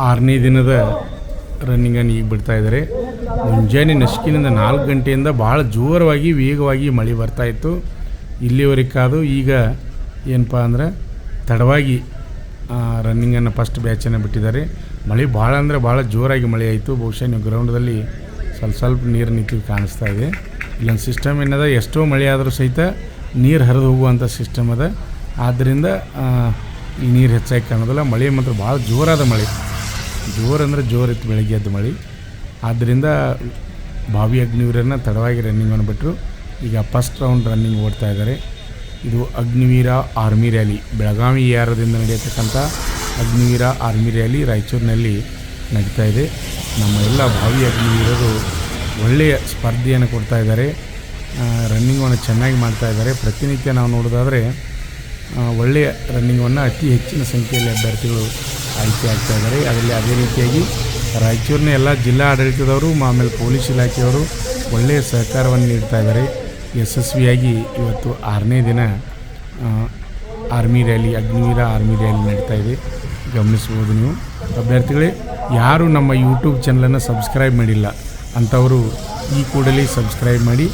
6ನೇ ದಿನದ ರನ್ನಿಂಗನ್ನು ಈಗ ಬಿಡ್ತಾ ಇದ್ದಾರೆ. ಮುಂಜಾನೆ ನಸುಕಿನಿಂದ 4 ಗಂಟೆಯಿಂದ ಭಾಳ ಜೋರವಾಗಿ ವೇಗವಾಗಿ ಮಳೆ ಬರ್ತಾಯಿತ್ತು. ಇಲ್ಲಿವರೆಗೆ ಕಾದು ಈಗ ಏನಪ್ಪ ಅಂದ್ರೆ ತಡವಾಗಿ ರನ್ನಿಂಗನ್ನು ಫಸ್ಟ್ ಬ್ಯಾಚನ್ನು ಬಿಟ್ಟಿದ್ದಾರೆ. ಮಳೆ ಭಾಳ ಅಂದರೆ ಭಾಳ ಜೋರಾಗಿ ಮಳೆ ಆಯಿತು. ಬಹುಶಃ ನೀವು ಗ್ರೌಂಡಲ್ಲಿ ಸ್ವಲ್ಪ ನೀರು ನಿಂತಿದ್ದು ಕಾಣಿಸ್ತಾ ಇದೆ. ಇಲ್ಲೊಂದು ಸಿಸ್ಟಮ್ ಏನದ, ಎಷ್ಟೋ ಮಳೆ ಆದರೂ ಸಹಿತ ನೀರು ಹರಿದು ಹೋಗುವಂಥ ಸಿಸ್ಟಮ್ ಅದ. ಆದ್ದರಿಂದ ಈ ನೀರು ಹೆಚ್ಚಾಗಿ ಕಾಣೋದಿಲ್ಲ. ಮಳೆ ಮಾತ್ರ ಭಾಳ ಜೋರಾದ ಮಳೆ, ಜೋರಂದರೆ ಜೋರಿತ್ತು ಬೆಳಗ್ಗೆ ಎದ್ದು ಮಳೆ. ಆದ್ದರಿಂದ ಬಾವಿ ಅಗ್ನಿವೀರನ್ನು ತಡವಾಗಿ ರನ್ನಿಂಗನ್ನು ಬಿಟ್ಟರು. ಈಗ ಫಸ್ಟ್ ರೌಂಡ್ ರನ್ನಿಂಗ್ ಓಡ್ತಾ ಇದ್ದಾರೆ. ಇದು ಅಗ್ನಿವೀರ ಆರ್ಮಿ ರ್ಯಾಲಿ, ಬೆಳಗಾವಿ ಯಾರದಿಂದ ನಡೆಯತಕ್ಕಂಥ ಅಗ್ನಿವೀರ ಆರ್ಮಿ ರ್ಯಾಲಿ ರಾಯಚೂರಿನಲ್ಲಿ ನಡೀತಾ ಇದೆ. ನಮ್ಮ ಎಲ್ಲ ಬಾವಿ ಅಗ್ನಿವೀರರು ಒಳ್ಳೆಯ ಸ್ಪರ್ಧೆಯನ್ನು ಕೊಡ್ತಾ ಇದ್ದಾರೆ. ರನ್ನಿಂಗನ್ನು ಚೆನ್ನಾಗಿ ಮಾಡ್ತಾ ಇದ್ದಾರೆ. ಪ್ರತಿನಿತ್ಯ ನಾವು ನೋಡೋದಾದರೆ ಒಳ್ಳೆಯ ರನ್ನಿಂಗನ್ನು ಅತಿ ಹೆಚ್ಚಿನ ಸಂಖ್ಯೆಯಲ್ಲಿ ಅಭ್ಯರ್ಥಿಗಳು ಆಯ್ಕೆ ಆಗ್ತಾ ಇದ್ದಾರೆ. ಅದರಲ್ಲಿ ಅದೇ ರೀತಿಯಾಗಿ ರಾಯಚೂರಿನ ಎಲ್ಲ ಜಿಲ್ಲಾ ಆಡಳಿತದವರು ಆಮೇಲೆ ಪೊಲೀಸ್ ಇಲಾಖೆಯವರು ಒಳ್ಳೆಯ ಸಹಕಾರವನ್ನು ನೀಡ್ತಾ ಇದ್ದಾರೆ. ಯಶಸ್ವಿಯಾಗಿ ಇವತ್ತು 6ನೇ ದಿನ army rally, Agniveer army rally ನಡೀತಾ ಇದೆ. ಗಮನಿಸ್ಬೋದು ನೀವು ಅಭ್ಯರ್ಥಿಗಳೇ. ಯಾರು ನಮ್ಮ ಯೂಟ್ಯೂಬ್ ಚಾನಲನ್ನು ಸಬ್ಸ್ಕ್ರೈಬ್ ಮಾಡಿಲ್ಲ ಅಂಥವರು ಈ ಕೂಡಲೇ ಸಬ್ಸ್ಕ್ರೈಬ್ ಮಾಡಿ.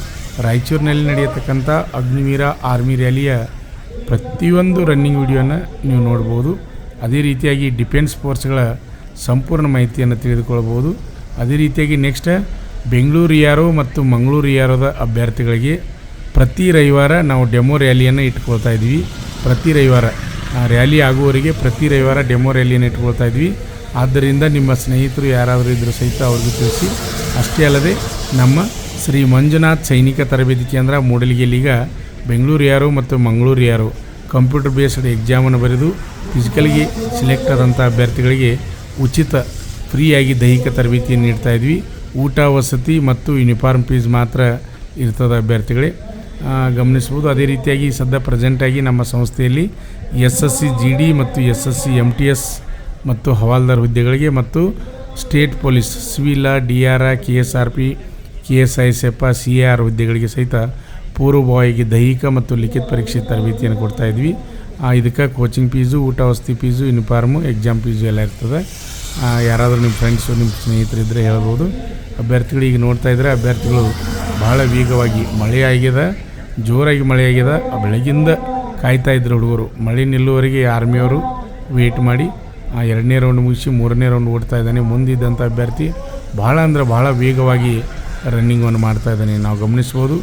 ರಾಯಚೂರಿನಲ್ಲಿ ನಡೆಯತಕ್ಕಂಥ ಅಗ್ನಿವೀರ ಆರ್ಮಿ ರ್ಯಾಲಿಯ ಪ್ರತಿಯೊಂದು ರನ್ನಿಂಗ್ ವಿಡಿಯೋನ ನೀವು ನೋಡ್ಬೋದು. ಅದೇ ರೀತಿಯಾಗಿ ಡಿಫೆನ್ಸ್ ಫೋರ್ಸ್ಗಳ ಸಂಪೂರ್ಣ ಮಾಹಿತಿಯನ್ನು ತಿಳಿದುಕೊಳ್ಬೋದು. ಅದೇ ರೀತಿಯಾಗಿ ನೆಕ್ಸ್ಟ್ ಬೆಂಗಳೂರು ಯಾರೋ ಮತ್ತು ಮಂಗಳೂರು ಯಾರೋದ ಅಭ್ಯರ್ಥಿಗಳಿಗೆ ಪ್ರತಿ ರವಿವಾರ ನಾವು ಡೆಮೋ ರ್ಯಾಲಿಯನ್ನು ಇಟ್ಕೊಳ್ತಾ ಇದ್ವಿ. ಪ್ರತಿ ರವಿವಾರ ರ್ಯಾಲಿ ಆಗುವವರೆಗೆ ಪ್ರತಿ ರವಿವಾರ ಡೆಮೋ ರ್ಯಾಲಿಯನ್ನು ಇಟ್ಕೊಳ್ತಾ ಇದ್ವಿ. ಆದ್ದರಿಂದ ನಿಮ್ಮ ಸ್ನೇಹಿತರು ಯಾರಾದರೂ ಇದ್ದರೂ ಸಹಿತ ಅವ್ರಿಗೂ ತಿಳಿಸಿ. ಅಷ್ಟೇ ಅಲ್ಲದೆ ನಮ್ಮ ಶ್ರೀ ಮಂಜುನಾಥ್ ಸೈನಿಕ ತರಬೇತಿ ಕೇಂದ್ರ ಮೂಡಲಗಿಯಲ್ಲಿ ಬೆಂಗಳೂರು ಯಾರು ಮತ್ತು ಮಂಗಳೂರು ಯಾರು ಕಂಪ್ಯೂಟರ್ ಬೇಸ್ಡ್ ಎಕ್ಸಾಮನ್ನು ಬರೆದು ಫಿಸಿಕಲ್ಗೆ ಸೆಲೆಕ್ಟ್ ಆದಂಥ ಅಭ್ಯರ್ಥಿಗಳಿಗೆ ಉಚಿತ ಫ್ರೀಯಾಗಿ ದೈಹಿಕ ತರಬೇತಿಯನ್ನು ನೀಡ್ತಾ ಇದ್ವಿ. ಊಟ, ವಸತಿ ಮತ್ತು ಯೂನಿಫಾರ್ಮ್ ಫೀಸ್ ಮಾತ್ರ ಇರ್ತದೆ ಅಭ್ಯರ್ಥಿಗಳೇ, ಗಮನಿಸ್ಬೋದು. ಅದೇ ರೀತಿಯಾಗಿ ಪ್ರೆಸೆಂಟಾಗಿ ನಮ್ಮ ಸಂಸ್ಥೆಯಲ್ಲಿ SSC GD ಮತ್ತು SSC MTS ಮತ್ತು ಹವಾಲ್ದಾರ್ ಹುದ್ದೆಗಳಿಗೆ ಮತ್ತು state police, civil, DR, KSRP, KSISF, CAR ಹುದ್ದೆಗಳಿಗೆ ಸಹಿತ ಪೂರ್ವಭಾವಿಯಾಗಿ ದೈಹಿಕ ಮತ್ತು ಲಿಖಿತ ಪರೀಕ್ಷೆ ತರಬೇತಿಯನ್ನು ಕೊಡ್ತಾಯಿದ್ವಿ. ಇದಕ್ಕೆ ಕೋಚಿಂಗ್ ಫೀಸು, ಊಟ, ವಸತಿ ಫೀಸು, ಯೂನಿಫಾರ್ಮು, ಎಕ್ಸಾಮ್ ಫೀಸು ಎಲ್ಲ ಇರ್ತದೆ. ಯಾರಾದರೂ ನಿಮ್ಮ ಫ್ರೆಂಡ್ಸು, ನಿಮ್ಮ ಸ್ನೇಹಿತರಿದ್ದರೆ ಹೇಳ್ಬೋದು. ಅಭ್ಯರ್ಥಿಗಳು ಈಗ ನೋಡ್ತಾ ಇದ್ದರೆ ಅಭ್ಯರ್ಥಿಗಳು ಭಾಳ ವೇಗವಾಗಿ ಮಳೆ ಆಗ್ಯದ, ಜೋರಾಗಿ ಮಳೆ ಆಗ್ಯದ. ಬೆಳಗಿಂದ ಕಾಯ್ತಾ ಇದ್ರು ಹುಡುಗರು. ಮಳೆ ನಿಲ್ಲುವವರೆಗೆ ಆರ್ಮಿಯವರು ವೇಟ್ ಮಾಡಿ 2ನೇ ರೌಂಡ್ ಮುಗಿಸಿ 3ನೇ ರೌಂಡ್ ಓಡ್ತಾ ಇದ್ದಾನೆ. ಮುಂದಿದ್ದಂಥ ಅಭ್ಯರ್ಥಿ ಭಾಳ ಅಂದರೆ ಭಾಳ ವೇಗವಾಗಿ ರನ್ನಿಂಗನ್ನು ಮಾಡ್ತಾ ಇದ್ದಾನೆ. ನಾವು ಗಮನಿಸ್ಬೋದು.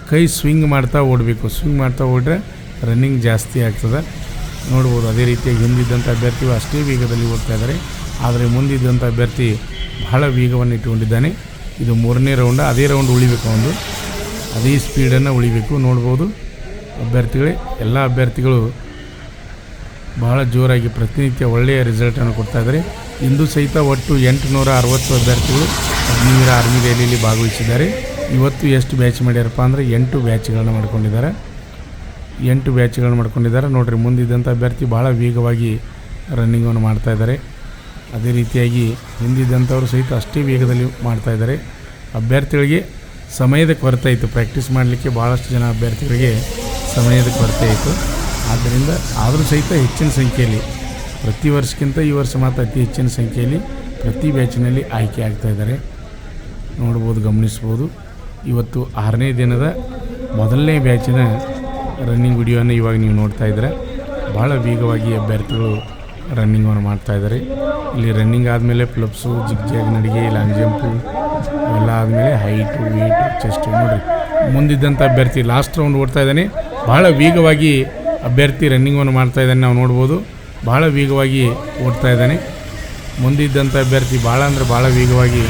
ಕೈ ಸ್ವಿಂಗ್ ಮಾಡ್ತಾ ಓಡಬೇಕು. ಸ್ವಿಂಗ್ ಮಾಡ್ತಾ ಓಡ್ರೆ ರನ್ನಿಂಗ್ ಜಾಸ್ತಿ ಆಗ್ತದೆ, ನೋಡ್ಬೋದು. ಅದೇ ರೀತಿಯಾಗಿ ಹಿಂದಿದ್ದಂಥ ಅಭ್ಯರ್ಥಿಗಳು ಅಷ್ಟೇ ವೇಗದಲ್ಲಿ ಓಡ್ತಾ ಇದ್ದಾರೆ. ಆದರೆ ಮುಂದಿದ್ದಂಥ ಅಭ್ಯರ್ಥಿ ಬಹಳ ವೇಗವನ್ನು ಇಟ್ಟುಕೊಂಡಿದ್ದಾನೆ. ಇದು 3ನೇ ರೌಂಡ್. ಅದೇ ರೌಂಡ್ ಉಳಿಬೇಕು, ಒಂದು ಅದೇ ಸ್ಪೀಡನ್ನು ಉಳಿಬೇಕು. ನೋಡ್ಬೋದು ಅಭ್ಯರ್ಥಿಗಳೇ, ಎಲ್ಲ ಅಭ್ಯರ್ಥಿಗಳು ಭಾಳ ಜೋರಾಗಿ ಪ್ರತಿನಿತ್ಯ ಒಳ್ಳೆಯ ರಿಸಲ್ಟನ್ನು ಕೊಡ್ತಾಯಿದ್ದಾರೆ. ಇಂದು ಸಹಿತ ಒಟ್ಟು 860 ಅಭ್ಯರ್ಥಿಗಳು ಅಗ್ನಿವೀರ ಆರ್ಮಿ ರ್ಯಾಲಿಯಲ್ಲಿ ಭಾಗವಹಿಸಿದ್ದಾರೆ. ಇವತ್ತು ಎಷ್ಟು ಬ್ಯಾಚ್ ಮಾಡ್ಯಾರಪ್ಪ ಅಂದರೆ 8 ಬ್ಯಾಚ್ಗಳನ್ನು ಮಾಡ್ಕೊಂಡಿದ್ದಾರೆ. 8 ಬ್ಯಾಚ್ಗಳನ್ನು ಮಾಡ್ಕೊಂಡಿದ್ದಾರೆ. ನೋಡಿರಿ, ಮುಂದಿದ್ದಂಥ ಅಭ್ಯರ್ಥಿ ಭಾಳ ವೇಗವಾಗಿ ರನ್ನಿಂಗನ್ನು ಮಾಡ್ತಾಯಿದ್ದಾರೆ. ಅದೇ ರೀತಿಯಾಗಿ ಹಿಂದಿದ್ದಂಥವರು ಸಹಿತ ಅಷ್ಟೇ ವೇಗದಲ್ಲಿ ಮಾಡ್ತಾಯಿದ್ದಾರೆ. ಅಭ್ಯರ್ಥಿಗಳಿಗೆ ಸಮಯದ ಕೊರತೆ ಇತ್ತು. ಪ್ರಾಕ್ಟೀಸ್ ಮಾಡಲಿಕ್ಕೆ ಭಾಳಷ್ಟು ಜನ ಅಭ್ಯರ್ಥಿಗಳಿಗೆ ಸಮಯದ ಕೊರತೆ ಇತ್ತು. ಆದ್ದರಿಂದ ಆದರೂ ಸಹಿತ ಹೆಚ್ಚಿನ ಸಂಖ್ಯೆಯಲ್ಲಿ ಪ್ರತಿ ವರ್ಷಕ್ಕಿಂತ ಈ ವರ್ಷ ಮಾತ್ರ ಅತಿ ಹೆಚ್ಚಿನ ಸಂಖ್ಯೆಯಲ್ಲಿ ಪ್ರತಿ ಬ್ಯಾಚಿನಲ್ಲಿ ಆಯ್ಕೆ ಆಗ್ತಾಯಿದ್ದಾರೆ. ನೋಡ್ಬೋದು, ಗಮನಿಸ್ಬೋದು. ಇವತ್ತು 6ನೇ ದಿನದ ಮೊದಲನೇ ಬ್ಯಾಚಿನ ರನ್ನಿಂಗ್ ವಿಡಿಯೋನ ಇವಾಗ ನೀವು ನೋಡ್ತಾ ಇದ್ದೀರ. ಭಾಳ ವೇಗವಾಗಿ ಅಭ್ಯರ್ಥಿಗಳು ರನ್ನಿಂಗನ್ನು ಮಾಡ್ತಾಯಿದ್ದಾರೆ. ಇಲ್ಲಿ ರನ್ನಿಂಗ್ ಆದಮೇಲೆ ಫ್ಲಪ್ಸು, ಜಿಗ್ಜಾಗ್ ನಡಿಗೆ, ಲಾಂಗ್ ಜಂಪು ಎಲ್ಲ ಆದಮೇಲೆ ಹೈಟು, ವೇಟು, ಚೆಸ್ಟು. ನೋಡಿರಿ, ಮುಂದಿದ್ದಂಥ ಅಭ್ಯರ್ಥಿ ಲಾಸ್ಟ್ ರೌಂಡ್ ಓಡ್ತಾ ಇದ್ದಾನೆ. ಭಾಳ ವೇಗವಾಗಿ ಅಭ್ಯರ್ಥಿ ರನ್ನಿಂಗನ್ನು ಮಾಡ್ತಾಯಿದ್ದಾನೆ. ನಾವು ನೋಡ್ಬೋದು, ಭಾಳ ವೇಗವಾಗಿ ಓಡ್ತಾ ಇದ್ದಾನೆ. ಮುಂದಿದ್ದಂಥ ಅಭ್ಯರ್ಥಿ ಭಾಳ ಅಂದರೆ ಭಾಳ ವೇಗವಾಗಿ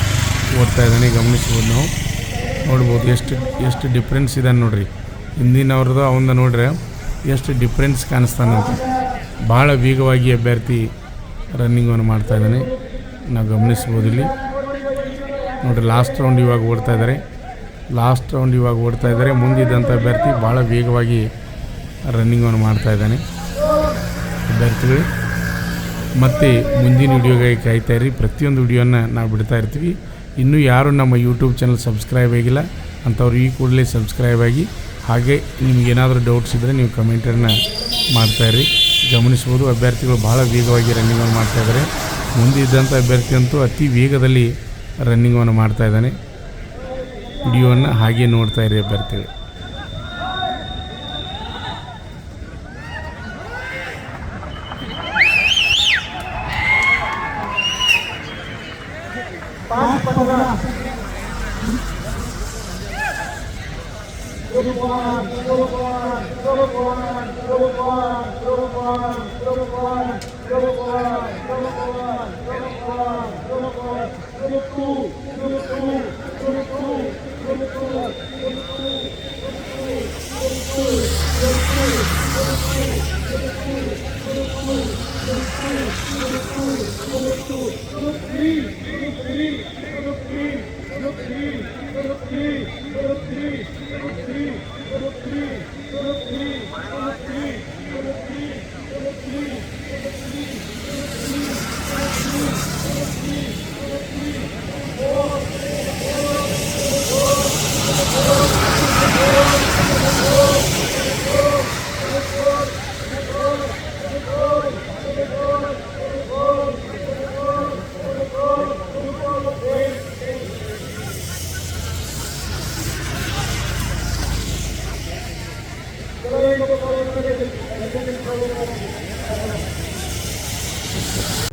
ಓಡ್ತಾ ಇದ್ದಾನೆ. ಗಮನಿಸ್ಬೋದು, ನಾವು ನೋಡ್ಬೋದು ಎಷ್ಟು ಡಿಫ್ರೆನ್ಸ್ ಇದೆ ನೋಡಿರಿ. ಹಿಂದಿನವ್ರದ್ದು ಅವಂದ ನೋಡ್ರೆ ಎಷ್ಟು ಡಿಫ್ರೆನ್ಸ್ ಕಾಣಿಸ್ತಾನಂತ. ಭಾಳ ವೇಗವಾಗಿ ಅಭ್ಯರ್ಥಿ ರನ್ನಿಂಗನ್ನು ಮಾಡ್ತಾಯಿದ್ದಾನೆ. ನಾವು ಗಮನಿಸ್ಬೋದು ಇಲ್ಲಿ ನೋಡಿರಿ. ಲಾಸ್ಟ್ ರೌಂಡ್ ಇವಾಗ ಓಡ್ತಾ ಇದ್ದಾರೆ. ಮುಂದಿದ್ದಂಥ ಅಭ್ಯರ್ಥಿ ಭಾಳ ವೇಗವಾಗಿ ರನ್ನಿಂಗನ್ನು ಮಾಡ್ತಾಯಿದ್ದಾನೆ. ಅಭ್ಯರ್ಥಿಗಳು ಮತ್ತು ಮುಂದಿನ ವಿಡಿಯೋಗಾಗಿ ಕಾಯ್ತಾಯಿರಿ. ಪ್ರತಿಯೊಂದು ವಿಡಿಯೋನ ನಾವು ಬಿಡ್ತಾ ಇರ್ತೀವಿ. ಇನ್ನೂ ಯಾರು ನಮ್ಮ ಯೂಟ್ಯೂಬ್ ಚಾನಲ್ ಸಬ್ಸ್ಕ್ರೈಬ್ ಆಗಿಲ್ಲ ಅಂಥವ್ರು ಈ ಕೂಡಲೇ ಸಬ್ಸ್ಕ್ರೈಬ್ ಆಗಿ. ಹಾಗೆ ನಿಮಗೇನಾದರೂ ಡೌಟ್ಸ್ ಇದ್ದರೆ ನೀವು ಕಮೆಂಟನ್ನು ಮಾಡ್ತಾಯಿರಿ. ಗಮನಿಸ್ಬೋದು, ಅಭ್ಯರ್ಥಿಗಳು ಭಾಳ ವೇಗವಾಗಿ ರನ್ನಿಂಗನ್ನು ಮಾಡ್ತಾಯಿದ್ದಾರೆ. ಮುಂದಿದ್ದಂಥ ಅಭ್ಯರ್ಥಿ ಅಂತೂ ಅತಿ ವೇಗದಲ್ಲಿ ರನ್ನಿಂಗನ್ನು ಮಾಡ್ತಾ ಇದ್ದಾನೆ. ವಿಡಿಯೋವನ್ನು ಹಾಗೆ ನೋಡ್ತಾ ಇರಿ ಅಭ್ಯರ್ಥಿಗಳು.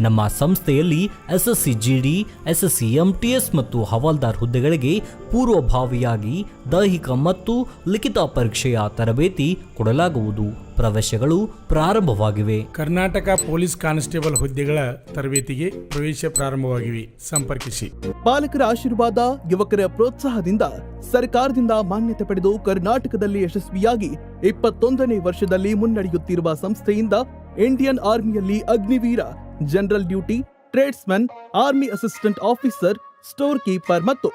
ನಮ್ಮ ಸಂಸ್ಥೆಯಲ್ಲಿ ಎಸ್ಎಸ್ಸಿ ಜಿಡಿ, ಎಸ್ಎಸ್ಸಿ ಎಂಟಿಎಸ್ ಮತ್ತು ಹವಾಲ್ದಾರ್ ಹುದ್ದೆಗಳಿಗೆ ಪೂರ್ವಭಾವಿಯಾಗಿ ದೈಹಿಕ ಮತ್ತು ಲಿಖಿತ ಪರೀಕ್ಷೆಯ ತರಬೇತಿ ಕೊಡಲಾಗುವುದು. ಪ್ರವೇಶಗಳು ಪ್ರಾರಂಭವಾಗಿವೆ. ಕರ್ನಾಟಕ ಪೊಲೀಸ್ ಕಾನ್ಸ್ಟೇಬಲ್ ಹುದ್ದೆಗಳ ತರಬೇತಿಗೆ ಪ್ರವೇಶ ಪ್ರಾರಂಭವಾಗಿವೆ. ಸಂಪರ್ಕಿಸಿ. ಪಾಲಕರ ಆಶೀರ್ವಾದ, ಯುವಕರ ಪ್ರೋತ್ಸಾಹದಿಂದ ಸರ್ಕಾರದಿಂದ ಮಾನ್ಯತೆ ಪಡೆದು ಕರ್ನಾಟಕದಲ್ಲಿ ಯಶಸ್ವಿಯಾಗಿ 21ನೇ ವರ್ಷದಲ್ಲಿ ಮುನ್ನಡೆಯುತ್ತಿರುವ ಸಂಸ್ಥೆಯಿಂದ ಇಂಡಿಯನ್ ಆರ್ಮಿಯಲ್ಲಿ Agniveer, general duty, tradesman, army assistant officer, store keeper ಮತ್ತು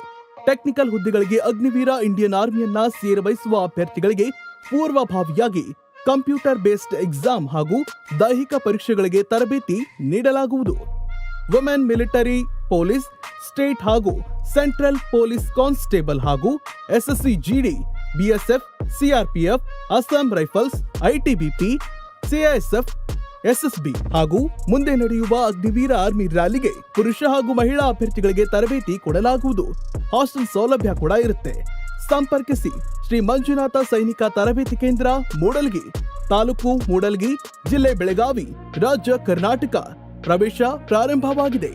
ಟೆಕ್ನಿಕಲ್ ಹುದ್ದೆಗಳಿಗೆ ಅಗ್ನಿವೀರ ಇಂಡಿಯನ್ ಆರ್ಮಿಯನ್ನ ಸೇರ್ವಹಿಸುವ ಅಭ್ಯರ್ಥಿಗಳಿಗೆ ಪೂರ್ವಭಾವಿಯಾಗಿ ಕಂಪ್ಯೂಟರ್ ಬೇಸ್ಡ್ ಎಕ್ಸಾಮ್ ಹಾಗೂ ದೈಹಿಕ ಪರೀಕ್ಷೆಗಳಿಗೆ ತರಬೇತಿ ನೀಡಲಾಗುವುದು. ವುಮೆನ್ ಮಿಲಿಟರಿ, ಪೊಲೀಸ್, ಸ್ಟೇಟ್ ಹಾಗೂ ಸೆಂಟ್ರಲ್ ಪೊಲೀಸ್ ಕಾನ್ಸ್ಟೇಬಲ್ ಹಾಗೂ SSC GD, BSF, CRPF, Assam rifles, ITBP, CISF, SSB ಹಾಗೂ ಮುಂದೆ ನಡೆಯುವ ಅಗ್ನಿವೀರ ಆರ್ಮಿ ರ್ಯಾಲಿಗೆ ಪುರುಷ ಹಾಗೂ ಮಹಿಳಾ ಅಭ್ಯರ್ಥಿಗಳಿಗೆ ತರಬೇತಿ ಕೊಡಲಾಗುವುದು. ಹಾಸ್ಟೆಲ್ ಸೌಲಭ್ಯ ಕೂಡ ಇರುತ್ತೆ. ಸಂಪರ್ಕಿಸಿ. ಶ್ರೀ ಮಂಜುನಾಥ ಸೈನಿಕ ತರಬೇತಿ ಕೇಂದ್ರ, ಮೂಡಲ್ಗಿ, ತಾಲೂಕು ಮೂಡಲ್ಗಿ, ಜಿಲ್ಲೆ ಬೆಳಗಾವಿ, ರಾಜ್ಯ ಕರ್ನಾಟಕ. ಪ್ರವೇಶ ಪ್ರಾರಂಭವಾಗಿದೆ.